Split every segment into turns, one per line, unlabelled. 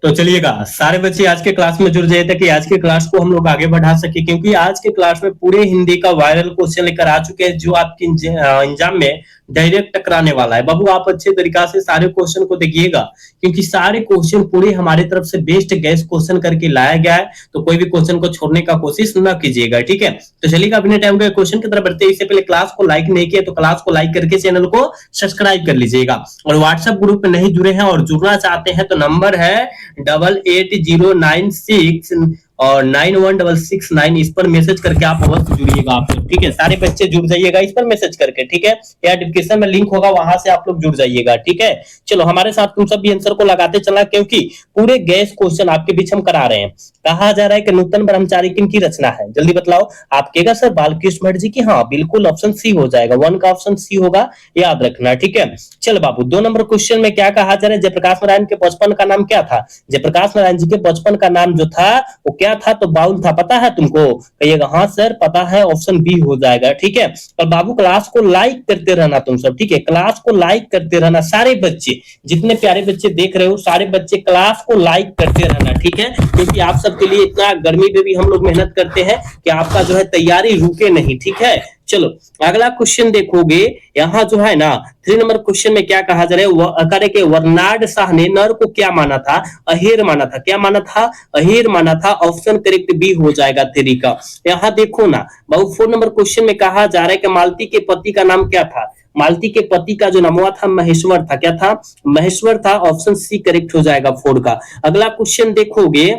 तो चलिएगा सारे बच्चे आज के क्लास में जुड़ जाए ताकि आज के क्लास को हम लोग आगे बढ़ा सके, क्योंकि आज के क्लास में पूरे हिंदी का वायरल क्वेश्चन लेकर आ चुके हैं जो आपके एग्जाम में डायरेक्ट टकराने वाला है। बाबू आप अच्छे तरीका से सारे क्वेश्चन को देखिएगा, क्योंकि सारे क्वेश्चन पूरे हमारे तरफ से बेस्ट गैस क्वेश्चन करके लाया गया है, तो कोई भी क्वेश्चन को छोड़ने का कोशिश न कीजिएगा, ठीक है। तो चलिएगा अपने टाइम के क्वेश्चन की तरफ बढ़ते हैं। इससे पहले क्लास को लाइक नहीं किया तो क्लास को लाइक करके चैनल को सब्सक्राइब कर लीजिएगा, और व्हाट्सएप ग्रुप में नहीं जुड़े हैं और जुड़ना चाहते हैं तो नंबर है 8809 और 9169, इस पर मैसेज करके आप अवश्य जुड़िएगा आप लोग, ठीक है। सारे बच्चे जुड़ जाइएगा इस पर मैसेज करके, ठीक है। या डिस्क्रिप्शन में लिंक होगा वहां से आप लोग जुड़ जाइएगा, ठीक है। चलो हमारे साथ तुम सब भी आंसर को लगाते चला, क्योंकि पूरे गैस क्वेश्चन आपके बीच हम करा रहे हैं। कहा जा रहा है कि नूतन ब्रह्मचारी किनकी रचना है, जल्दी बतलाओ। आप कहेगा सर बालकृष्ण भट्ट जी की, हाँ बिल्कुल ऑप्शन सी हो जाएगा, 1 का ऑप्शन सी होगा, याद रखना, ठीक है। चल बाबू 2 नंबर क्वेश्चन में क्या कहा जा रहा है, जयप्रकाश नारायण के बचपन का नाम क्या था। जयप्रकाश नारायण जी के बचपन का नाम जो था वो क्या था, तो बाउल था, पता है तुमको। कहिएगा हाँ सर पता है, ऑप्शन बी हो जाएगा, ठीक है। और बाबू क्लास को लाइक करते रहना तुम सब, ठीक है। क्लास को लाइक करते रहना सारे बच्चे, जितने प्यारे बच्चे देख रहे हो सारे बच्चे क्लास को लाइक करते रहना, ठीक है। क्योंकि आप सबके लिए इतना गर्मी में भी हम लोग मेहनत करते हैं कि आपका जो है तैयारी रुके नहीं, ठीक है। चलो अगला क्वेश्चन देखोगे, यहाँ जो है ना 3 नंबर क्वेश्चन में क्या कहा जा रहा है, वर्नाड शाह ने नर को क्या माना था, अहेर माना था। क्या माना था, अहेर माना था, ऑप्शन करेक्ट बी हो जाएगा 3 का। यहाँ देखो ना बहु 4 नंबर क्वेश्चन में कहा जा रहा है कि मालती के पति का नाम क्या था। मालती के पति का जो नाम हुआ था महेश्वर था, क्या था, महेश्वर था, ऑप्शन सी करेक्ट हो जाएगा 4 का। अगला क्वेश्चन देखोगे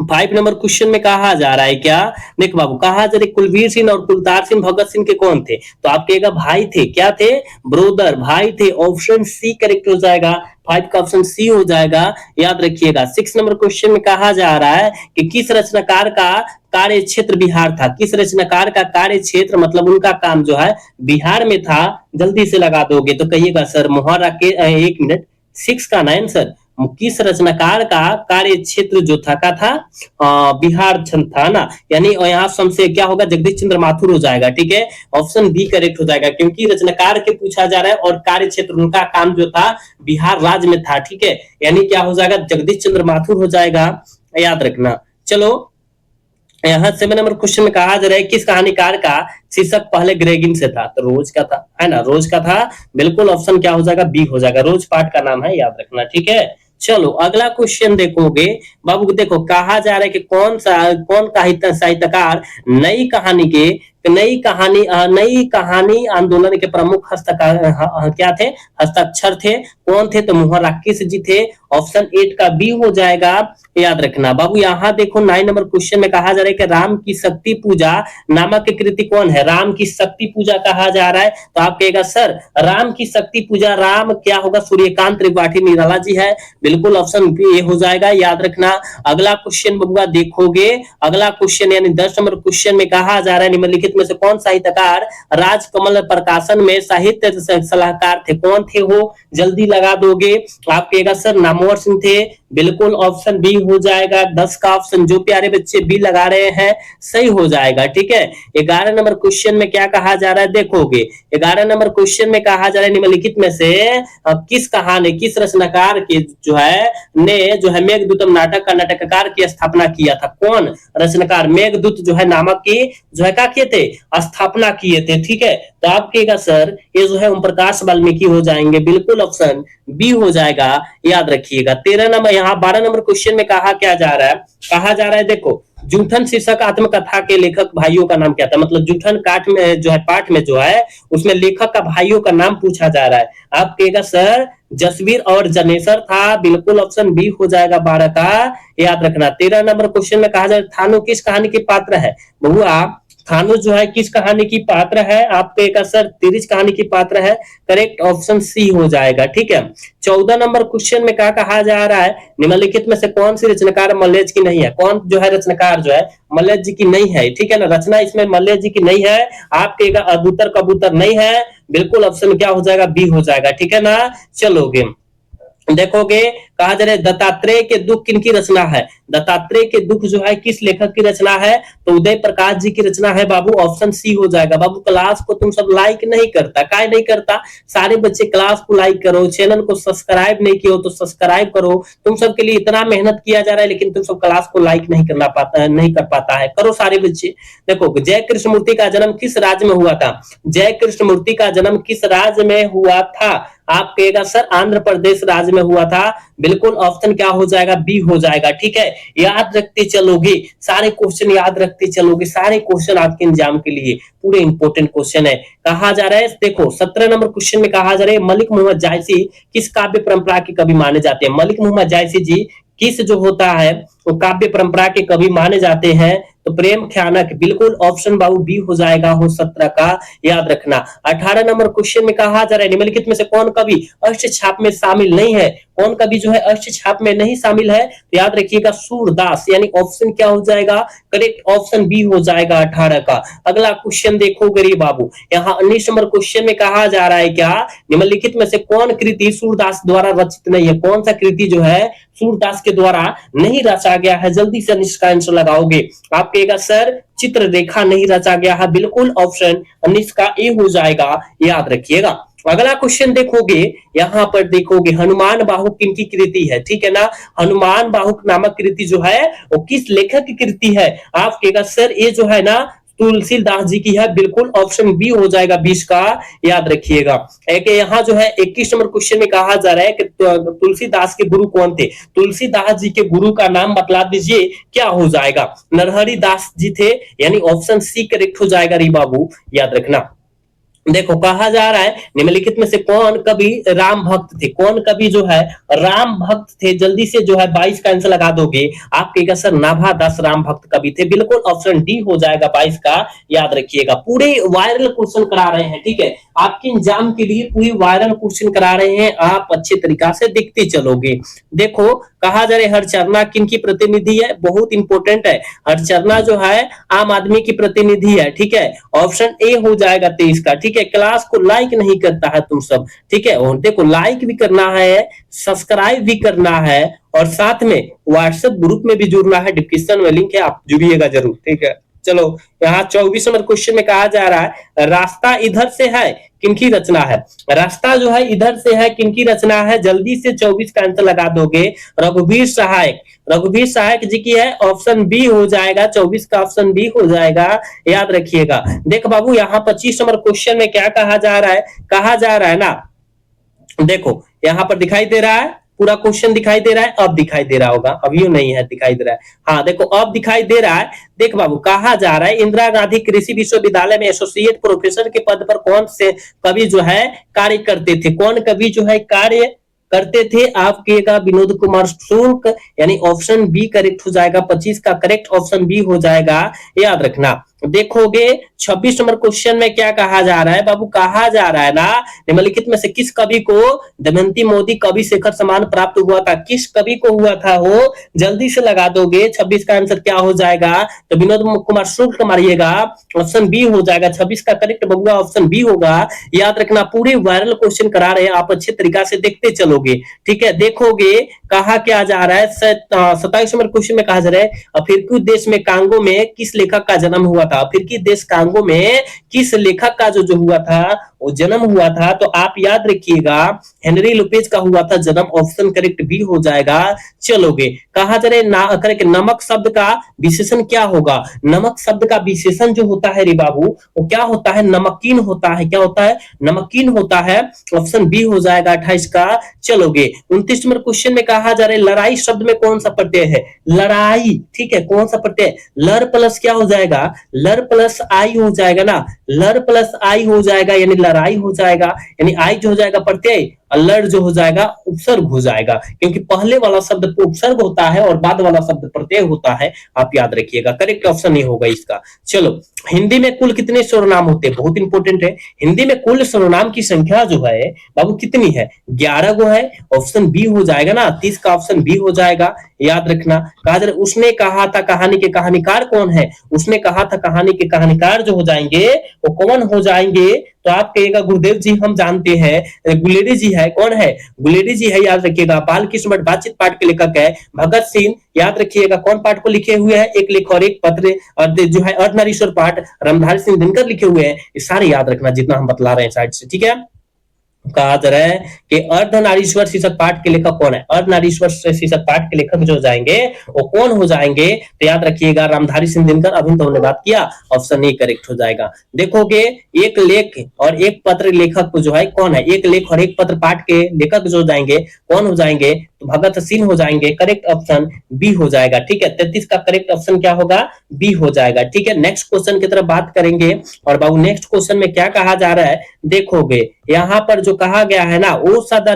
5 नंबर क्वेश्चन में कहा जा रहा है क्या, देख बाबू कहा जा रहा है कुलवीर सिंह और कुलतार सिंह भगत सिंह के कौन थे, तो आप कहेगा भाई थे, क्या थे, ब्रोदर, भाई थे, ऑप्शन सी करेक्ट हो जाएगा, 5 का ऑप्शन सी हो जाएगा, याद रखिएगा। 6 नंबर क्वेश्चन में कहा जा रहा है कि किस रचनाकार का कार्य क्षेत्र बिहार था। किस रचनाकार का कार्य क्षेत्र मतलब उनका काम जो है बिहार में था, जल्दी से लगा दोगे तो कहिएगा सर मोहरा के 1 मिनट 6 का 9 सर, किस रचनाकार का कार्य क्षेत्र जो था का था बिहार था ना, यानी यहाँ से क्या होगा, जगदीश चंद्र माथुर हो जाएगा, ठीक है। ऑप्शन बी करेक्ट हो जाएगा, क्योंकि रचनाकार के पूछा जा रहा है और कार्य क्षेत्र उनका काम जो था बिहार राज्य में था, ठीक है। यानी क्या हो जाएगा, जगदीश चंद्र माथुर हो जाएगा, याद रखना। चलो यहाँ 7 नंबर क्वेश्चन में कहा जा रहा है किस कहानीकार का शीर्षक पहले ग्रेगिन से था, तो रोज का था, है ना, रोज का था, बिल्कुल ऑप्शन क्या हो जाएगा, बी हो जाएगा, रोज पाठ का नाम है, याद रखना, ठीक है। चलो अगला क्वेश्चन देखोगे बाबू, देखो कहा जा रहा है कि कौन साहित्यकार नई कहानी आंदोलन के प्रमुख क्या थे, हस्ताक्षर थे, कौन थे, तो मोहन राकेश जी थे, ऑप्शन 8 का बी हो जाएगा, याद रखना। बाबू यहाँ देखो 9 नंबर क्वेश्चन में कहा जा रहा है कि राम की शक्ति पूजा नामक कृति कौन है। राम की शक्ति पूजा कहा जा रहा है, तो आप कहेगा सर राम की शक्ति पूजा, राम क्या होगा, सूर्यकांत त्रिपाठी निराला जी है, बिल्कुल ऑप्शन बी हो जाएगा, याद रखना। अगला क्वेश्चन बबुआ देखोगे, अगला क्वेश्चन यानी 10 नंबर क्वेश्चन में कहा जा रहा है निम्नलिखित में से कौन साहित्यकार राजकमल प्रकाशन में साहित्य सलाहकार थे, कौन थे वो, जल्दी लगा दोगे। आप कहेगा सर नामवर सिंह थे, बिल्कुल ऑप्शन बी हो जाएगा, 10 का ऑप्शन जो प्यारे बच्चे बी लगा रहे हैं सही हो जाएगा, ठीक है। 11 नंबर क्वेश्चन में क्या कहा जा रहा है, देखोगे 11 नंबर क्वेश्चन में कहा जा रहा है निम्नलिखित में से किस कहानी, किस रचनाकार के जो है मेघदूत नाटक का नाटककार की स्थापना किया था, कौन रचनाकार, मेघदूत जो है नामक की जो है क्या किए थे, स्थापना किए थे, ठीक है। तो आप कहेगा सर ये जो है ओम प्रकाश वाल्मीकि हो जाएंगे, बिल्कुल ऑप्शन बी हो जाएगा, याद रखिएगा। 13 नंबर यहाँ 12 नंबर क्वेश्चन में कहा क्या जा रहा है, कहा जा रहा है देखो जूठन शीर्षक आत्मकथा के लेखक भाइयों का नाम क्या था, मतलब जूठन काट में जो है पाठ में जो है उसमें लेखक का भाइयों का नाम पूछा जा रहा है, आप कहेगा सर जसवीर और जनेसर था, बिल्कुल ऑप्शन बी हो जाएगा 12 का, याद रखना। 13 नंबर क्वेश्चन में कहा जा रहा है थानो किस कहानी के पात्र है, बहुआ थानो जो है किस कहानी की पात्र है, आपके एक सर तिरिच कहानी की पात्र है, करेक्ट ऑप्शन सी हो जाएगा, ठीक है। 14 नंबर क्वेश्चन में क्या कहा जा रहा है, निम्नलिखित में से कौन सी रचनाकार मल्लेज की नहीं है, कौन जो है रचनाकार जो है मल्लेज जी की नहीं है, ठीक है ना, रचना इसमें मल्लेज जी की नहीं है, आपके अबूतर कबूतर नहीं है, बिल्कुल ऑप्शन क्या हो जाएगा, बी हो जाएगा, ठीक है ना। चलोगे देखोगे कहा जा रहा है दत्तात्रेय के दुख किनकी रचना है, दत्तात्रेय के दुख जो है किस लेखक की रचना है, तो उदय प्रकाश जी की रचना है बाबू, ऑप्शन सी हो जाएगा। बाबू क्लास को तुम सब लाइक नहीं करता, काय नहीं करता, सारे बच्चे क्लास को लाइक करो, चैनल को सब्सक्राइब नहीं किया हो तो सब्सक्राइब करो। तुम सब के लिए इतना मेहनत किया जा रहा है लेकिन तुम सब क्लास को लाइक नहीं करना पाता, नहीं कर पाता है, करो सारे बच्चे। देखो जय कृष्णमूर्ति का जन्म किस राज्य में हुआ था, जय कृष्णमूर्ति का जन्म किस राज्य में हुआ था, आप कहेगा सर आंध्र प्रदेश राज्य में हुआ था, बिल्कुल ऑप्शन क्या हो जाएगा, बी हो जाएगा। ठीक है, याद रखते चलोगे, सारे क्वेश्चन याद रखते चलोगे, सारे क्वेश्चन आपके एग्जाम के लिए पूरे इंपॉर्टेंट क्वेश्चन है। कहा जा रहा है देखो 17 नंबर क्वेश्चन में कहा जा रहा है मलिक मोहम्मद जायसी किस काव्य परंपरा के कवि माने जाते हैं, मलिक मोहम्मद जायसी जी किस जो होता है वो काव्य परंपरा के कवि माने जाते हैं, तो प्रेम ख्यानक, बिल्कुल ऑप्शन बाबू बी हो जाएगा हो 17 का, याद रखना। 18 नंबर क्वेश्चन में कहा जा रहा है निम्नलिखित में से कौन कवि अष्ट छाप में शामिल नहीं है, कौन कवि जो है अष्ट छाप में नहीं शामिल है, तो याद रखिएगा सूरदास, यानी ऑप्शन क्या हो जाएगा, करेक्ट ऑप्शन बी हो जाएगा 18 का। अगला क्वेश्चन देखो गरीब बाबू, यहाँ 19 नंबर क्वेश्चन में कहा जा रहा है क्या, निम्नलिखित में से कौन कृति सूरदास द्वारा रचित नहीं है, कौन सा कृति जो है सूरदास के द्वारा नहीं रचा गया है, जल्दी से इसका आंसर लगाओगे। आप कहेगा सर चित्ररेखा नहीं रचा गया है, बिल्कुल ऑप्शन 19 का ए हो जाएगा, याद रखिएगा। अगला क्वेश्चन देखोगे, यहाँ पर देखोगे हनुमान बाहुक किनकी कृति है, ठीक है ना, हनुमान बाहुक नामक कृति जो है वो किस लेखक की कृति है, आप कहेगा सर ये जो है ना तुलसीदास जी की है, बिल्कुल ऑप्शन बी हो जाएगा 20 का, याद रखिएगा। यहाँ जो है 21 नंबर क्वेश्चन में कहा जा रहा है कि तुलसीदास के गुरु कौन थे, तुलसीदास जी के गुरु का नाम बतला दीजिए, क्या हो जाएगा, नरहरि दास जी थे, यानी ऑप्शन सी करेक्ट हो जाएगा री बाबू, याद रखना। देखो कहा जा रहा है निम्नलिखित में से कौन कवि राम भक्त थे, कौन कवि जो है राम भक्त थे, जल्दी से जो है 22 का आंसर लगा दोगे, आप कहेगा सर नाभा दास राम भक्त कवि थे, बिल्कुल ऑप्शन डी हो जाएगा 22 का, याद रखिएगा। पूरे वायरल क्वेश्चन करा रहे हैं, ठीक है, आपके एग्जाम के लिए पूरी वायरल क्वेश्चन करा रहे हैं, आप अच्छे तरीका से देखते चलोगे। देखो कहा जा रहा है हरचरना किनकी प्रतिनिधि है, बहुत इंपॉर्टेंट है, हरचरना जो है आम आदमी की प्रतिनिधि है, ठीक है, ऑप्शन ए हो जाएगा 23 का। ठीक है, क्लास को लाइक नहीं करता है तुम सब, ठीक है, और देखो लाइक भी करना है, सब्सक्राइब भी करना है, और साथ में व्हाट्सएप ग्रुप में भी जुड़ना है, डिस्क्रिप्शन में लिंक है, आप जुड़िएगा जरूर, ठीक है। चलो यहाँ 24 नंबर क्वेश्चन में कहा जा रहा है रास्ता इधर से है किनकी रचना है, रास्ता जो है इधर से है किनकी रचना है, जल्दी से 24 का आंसर लगा दोगे, रघुवीर सहायक, रघुवीर सहायक जी की है, ऑप्शन बी हो जाएगा, 24 का ऑप्शन बी हो जाएगा, याद रखिएगा। देख बाबू यहाँ 25 नंबर क्वेश्चन में क्या कहा जा रहा है, कहा जा रहा है ना, देखो यहाँ पर दिखाई दे रहा है, पूरा क्वेश्चन दिखाई दे रहा है, अब दिखाई दे रहा होगा, अभी नहीं है, दिखाई दे रहा है, हाँ देखो अब दिखाई दे रहा है। देख बाबू कहा जा रहा है इंदिरा गांधी कृषि विश्वविद्यालय में एसोसिएट प्रोफेसर के पद पर कौन से कवि जो है कार्य करते थे, कौन कवि जो है कार्य करते थे, आप कहेगा विनोद कुमार शुक्ल, यानी ऑप्शन बी करेक्ट हो जाएगा, 25 का करेक्ट ऑप्शन बी हो जाएगा, याद रखना। देखोगे 26 नंबर क्वेश्चन में क्या कहा जा रहा है बाबू, कहा जा रहा है ना निम्नलिखित में से किस कवि को दमयंती मोदी कवि शेखर सम्मान प्राप्त हुआ था, किस कवि को हुआ था वो, जल्दी से लगा दोगे, 26 का आंसर क्या हो जाएगा, तो विनोद कुमार शुक्ल मारिएगा, ऑप्शन बी हो जाएगा, 26 का करेक्ट बबुआ ऑप्शन बी होगा, याद रखना। पूरे वायरल क्वेश्चन करा रहे हैं, आप अच्छे तरीका से देखते चलोगे, ठीक है। देखोगे कहा क्या जा रहा है 27 नंबर क्वेश्चन में कहा जा रहा है अफ्रीकी देश में कांगो में किस लेखक का जन्म हुआ था, अफ्रीकी देश कांगो में किस लेखक का जो हुआ था वो जन्म हुआ था, तो आप याद रखिएगा हेनरी लुपेज का हुआ था जन्म, ऑप्शन करेक्ट बी हो जाएगा। चलोगे कहा जा रहा है नमक शब्द का विशेषण क्या होगा, नमक शब्द का विशेषण जो होता है रे बाबू वो क्या होता है, नमकीन होता है, क्या होता है, नमकीन होता है, ऑप्शन बी हो जाएगा 28 का। चलोगे 29 नंबर क्वेश्चन में कहा जा रहा है लड़ाई शब्द में कौन सा प्रत्यय है, लड़ाई, ठीक है, कौन सा प्रत्यय, लर प्लस क्या हो जाएगा, लर प्लस आई हो जाएगा ना, लर प्लस आई हो जाएगा, यानी लड़ाई हो जाएगा, यानी आई जो हो जाएगा प्रत्यय, लड़ जो हो जाएगा उपसर्ग हो जाएगा, क्योंकि पहले वाला शब्द उपसर्ग होता है और बाद वाला शब्द प्रत्यय होता है, आप याद रखिएगा, करेक्ट ऑप्शन नहीं होगा इसका। चलो हिंदी में कुल कितने सर्वनाम होते हैं, बहुत इंपॉर्टेंट है, हिंदी में कुल सर्वनाम की संख्या जो है बाबू कितनी है, 11 गो है, ऑप्शन बी हो जाएगा ना, 30 का ऑप्शन बी हो जाएगा, याद रखना। कहा जा रहा है उसने कहा था कहानी के कहानीकार कौन है, उसने कहा था कहानी के कहानीकार जो हो जाएंगे वो कौन हो जाएंगे, तो आप कहिएगा गुरुदेव जी हम जानते हैं, गुलेरी जी है, कौन है? गुलेरी जी है, याद रखिएगा। बाल कृष्ण भट्ट बातचीत पाठ के लेखक है। भगत सिंह याद रखिएगा कौन पाठ को लिखे हुए हैं? एक लेख और एक पत्र, और जो है अर्धनारीश्वर पाठ रामधारी सिंह दिनकर लिखे हुए हैं। ये सारे याद रखना जितना हम बतला रहे हैं साइड से, ठीक है। कहा जा रहा है कि अर्धनारीश्वर शीर्षक पाठ के लेखक कौन है? अर्धनारीश्वर शीर्षक पाठ के लेखक जो जाएंगे वो कौन हो जाएंगे? तो याद रखिएगा रामधारी सिंह दिनकर। अभी तो हमने बात किया, ऑप्शन ए करेक्ट हो जाएगा। देखोगे एक लेख और एक पत्र लेखक जो है कौन है? एक लेख और एक पत्र पाठ के लेखक जो जाएंगे कौन हो जाएंगे? तो भगत सिंह हो जाएंगे। करेक्ट ऑप्शन बी हो जाएगा, ठीक है। 33 का करेक्ट ऑप्शन क्या होगा? बी हो जाएगा, ठीक है। नेक्स्ट क्वेश्चन की तरफ बात करेंगे। और बाबू नेक्स्ट क्वेश्चन में क्या कहा जा रहा है देखोगे, यहाँ पर जो कहा गया है ना, ओ सदा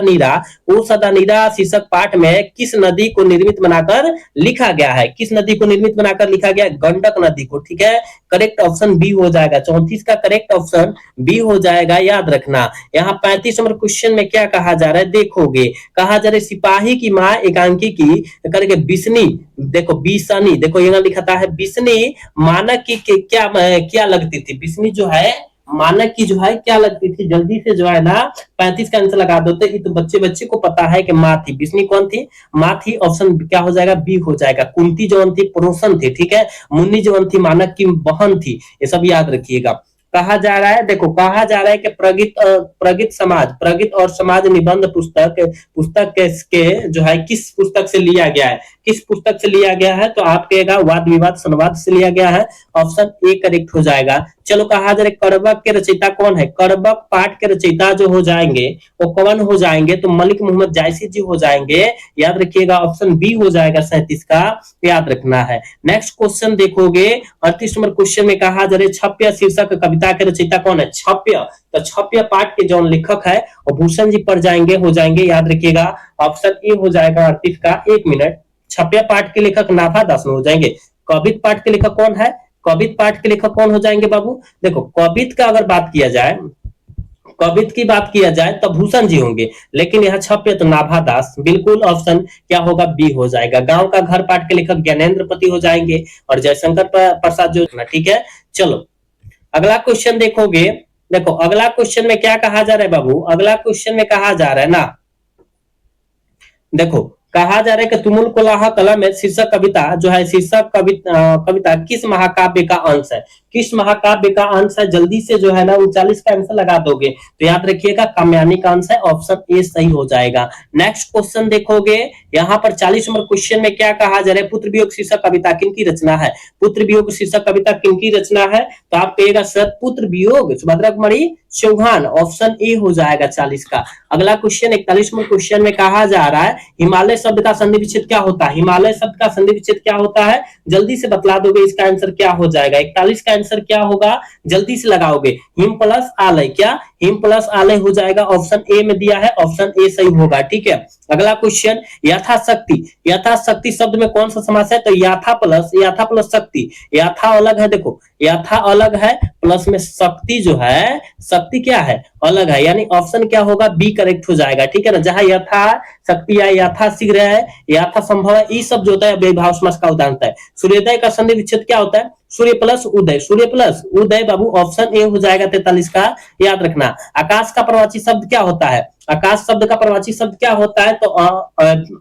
नीरा शीर्षक पाठ में किस नदी को निर्मित बनाकर लिखा गया है? किस नदी को निर्मित बनाकर लिखा गया? गंडक नदी को, ठीक है। करेक्ट ऑप्शन बी हो जाएगा। 34 का करेक्ट ऑप्शन बी हो जाएगा, याद रखना। यहाँ 35 नंबर क्वेश्चन में क्या कहा जा रहा है देखोगे, कहा जा रहा है सिपाही की माँ एकांकी की करके बिस्नी, देखो बिसनी, देखो यहाँ लिखा था है बिस्नी मानक की क्या लगती थी? बिस्नी जो है मानक की जो है क्या लगती थी? जल्दी से जो है ना 35 का आंसर लगा दो। तो बच्चे को पता है कि माँ थी। बिस्नी कौन थी? माँ थी। ऑप्शन क्या हो जाएगा? बी हो जाएगा। कुंती जो थी पुरोषण थी, ठीक है। मुन्नी जो थी मानक की बहन थी। ये सब याद रखिएगा। कहा जा रहा है, देखो कहा जा रहा है कि प्रगित और समाज निबंध पुस्तक के जो है किस पुस्तक से लिया गया है? किस पुस्तक से लिया गया है? तो आप कहेगा वाद विवाद संवाद से लिया गया है। ऑप्शन ए करेक्ट हो जाएगा। चलो कहा जा रहा है करबक के रचयिता कौन है? करबक पाठ के रचयिता जो हो जाएंगे वो कौन हो जाएंगे? तो मलिक मोहम्मद जायसी जी हो जाएंगे, याद रखिएगा। ऑप्शन बी हो जाएगा 37 का, याद रखना है। नेक्स्ट क्वेश्चन देखोगे 38 नंबर क्वेश्चन में कहा जा रहा है छप्य शीर्षक कविता के रचयिता कौन है? छप्य, तो छप्य पाठ के जो लेखक है वो भूषण जी पर जाएंगे, हो जाएंगे, याद रखिएगा। ऑप्शन ए हो जाएगा 38 का। एक मिनट, छप्य पाठ के लेखक नाभा दास हो जाएंगे। कवित पाठ के लेखक कौन है? कवित पाठ के लेखक कौन हो जाएंगे बाबू? देखो कवित का अगर बात किया जाए, कवित की बात किया जाए तो भूषण जी होंगे, लेकिन यहाँ छप्य तो नाभा दास। बिल्कुल ऑप्शन क्या होगा? बी हो जाएगा। गांव का घर पाठ के लेखक ज्ञानेंद्र पति हो जाएंगे और जयशंकर प्रसाद जो, ठीक है। चलो अगला क्वेश्चन देखोगे, देखो अगला क्वेश्चन में क्या कहा जा रहा है बाबू? अगला क्वेश्चन में कहा जा रहा है ना, देखो कहा जा रहा है कि तुमुल कोलाह कलम में शीर्षक कविता जो है, शीर्षक कविता किस महाकाव्य का अंश है? किस महाकाव्य का अंश है? जल्दी से जो है ना 39 का आंसर लगा दोगे तो याद रखिएगा काम्यानी का अंश है। ऑप्शन ए सही हो जाएगा। नेक्स्ट क्वेश्चन देखोगे, यहाँ पर 40 नंबर क्वेश्चन में क्या कहा जा रहा है? पुत्र वियोग शीर्षक कविता किनकी रचना है? पुत्र वियोग शीर्षक कविता किनकी रचना है? तो आप कहिएगा सर पुत्र वियोग सुभद्रा कुमारी चौहान। ऑप्शन ए हो जाएगा 40 का। अगला क्वेश्चन 41 नंबर क्वेश्चन में कहा जा रहा है हिमालय शब्द का संधि विच्छेद क्या होता है? हिमालय शब्द का संधि विच्छेद क्या होता है? जल्दी से बतला दोगे इसका आंसर क्या हो जाएगा? 41 का आंसर क्या होगा? जल्दी से लगाओगे। हिम प्लस आलय, क्या हिम प्लस आलय हो जाएगा? ऑप्शन ए में दिया है, ऑप्शन ए सही होगा, ठीक है। अगला क्वेश्चन यथाशक्ति, यथाशक्ति शब्द में कौन सा समास है? तो याथा प्लस शक्ति। याथा अलग है, देखो याथा अलग है, प्लस में शक्ति जो है, शक्ति क्या है? अलग है, यानी ऑप्शन क्या होगा? बी करेक्ट हो जाएगा, ठीक है ना। जहां यथा शक्ति है, यथा शीघ्र है, यथा संभव है, ये सब जो होता है व्ययभाव समास का उदाहरण है। सूर्योदय का संधि विच्छेद क्या होता है? सूर्य प्लस उदय, सूर्य प्लस उदय बाबू। ऑप्शन ए हो जाएगा 43 का, याद रखना। आकाश का प्रवाची शब्द क्या होता है? आकाश शब्द का प्रवाची शब्द क्या होता है? तो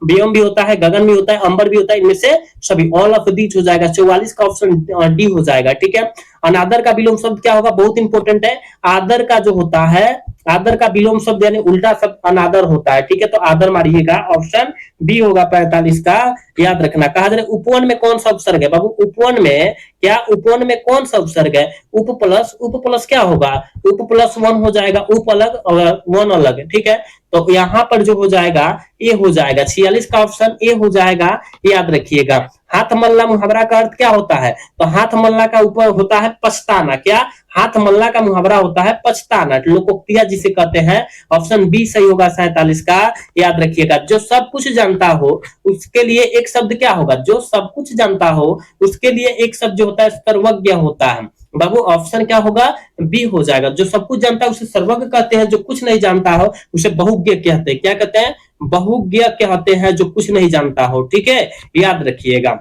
व्योम भी होता है, गगन भी होता है, अंबर भी होता है, इनमें से सभी, ऑल ऑफ दीज हो जाएगा। 44 का ऑप्शन डी हो जाएगा, ठीक है। अनादर का विलोम शब्द क्या होगा? बहुत इंपॉर्टेंट है। आदर का जो होता है, आदर का विलोम शब्द यानी उल्टा शब्द अनादर होता है, ठीक है। तो आदर मारिएगा, ऑप्शन बी होगा 45 का, याद रखना। कहा जा रहा है उपवन में कौन सा उपसर्ग है बाबू? उपवन में क्या? उपवन में कौन सा उपसर्ग है? उप प्लस क्या होगा? उप प्लस वन हो जाएगा। उप अलग और वन अलग, ठीक है। तो यहाँ पर जो हो जाएगा ए हो जाएगा। 46 का ऑप्शन ए हो जाएगा, याद रखिएगा। हाथ मल्ला मुहावरा का अर्थ क्या होता है? तो हाथ मल्ला का ऊपर होता है पछताना। क्या? हाथ मल्ला का मुहावरा होता है पछताना, लोकोक्तिया जिसे कहते हैं। ऑप्शन बी सही होगा 47 का, याद रखिएगा। जो सब कुछ जानता हो उसके लिए एक शब्द क्या होगा? जो सब कुछ जानता हो उसके लिए एक शब्द जो होता है सर्वज्ञ होता है बाबू। ऑप्शन क्या होगा? बी हो जाएगा। जो सब कुछ जानता है उसे सर्वज्ञ कहते हैं, जो कुछ नहीं जानता हो उसे बहुज्ञ कहते हैं। क्या कहते हैं? बहुज्ञ कहते हैं, जो कुछ नहीं जानता हो, ठीक है, याद रखिएगा।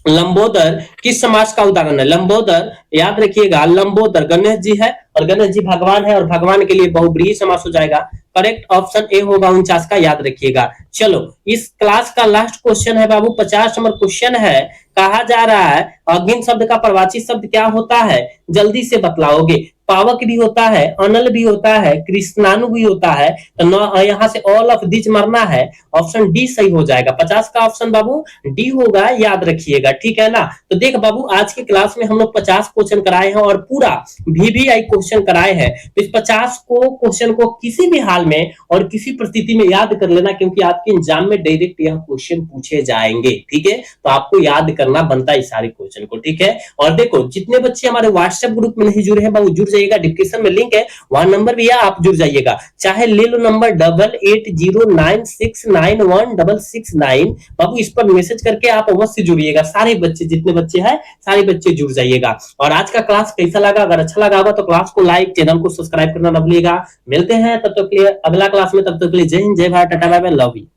लंबोदर किस समास का उदाहरण है? लंबोदर याद रखिएगा, लंबोदर गणेश जी है और गणेश जी भगवान है और भगवान के लिए बहुब्रीहि समास हो जाएगा। करेक्ट ऑप्शन ए होगा 49 का, याद रखिएगा। चलो इस क्लास का लास्ट क्वेश्चन है बाबू, 50 नंबर क्वेश्चन है। कहा जा रहा है अग्नि शब्द का प्रवाची शब्द क्या होता है, जल्दी से बतलाओगे। पावक भी होता है, अनल भी होता है, कृष्णाणु भी होता है, तो यहाँ से ऑल ऑफ दिस मरना है। ऑप्शन डी सही हो जाएगा। 50 का ऑप्शन बाबू डी होगा, याद रखिएगा, ठीक है ना। तो देख बाबू आज के क्लास में हम लोग 50 क्वेश्चन कराए हैं और पूरा VVI क्वेश्चन कराए हैं। तो इस 50 को क्वेश्चन को किसी भी हाल में और किसी परिस्थिति में याद कर लेना, क्योंकि आपके एग्जाम में डायरेक्ट यह क्वेश्चन पूछे जाएंगे, ठीक है। तो आपको याद करना बनता है इस सारे क्वेश्चन को, ठीक है। और देखो जितने बच्चे हमारे व्हाट्सएप ग्रुप में नहीं जुड़े हैं बाबू जुड़ जाइएगा, डिस्क्रिप्शन में लिंक है, वहां नंबर भी है, आप जुड़ जाइएगा। चाहे ले लो नंबर 8809691669, बाबू इस पर मैसेज करके आप अवश्य जुड़िएगा। सारे बच्चे जितने बच्चे हैं सारे बच्चे जुड़ जाइएगा। और आज का क्लास कैसा लगा, अगर अच्छा लगा होगा तो क्लास को लाइक, चैनल को सब्सक्राइब करना न भूलिएगा। मिलते हैं तब तक के लिए अगला क्लास में, तब तक के लिए जय हिंद, जय Bharat, tata bye bye, love you.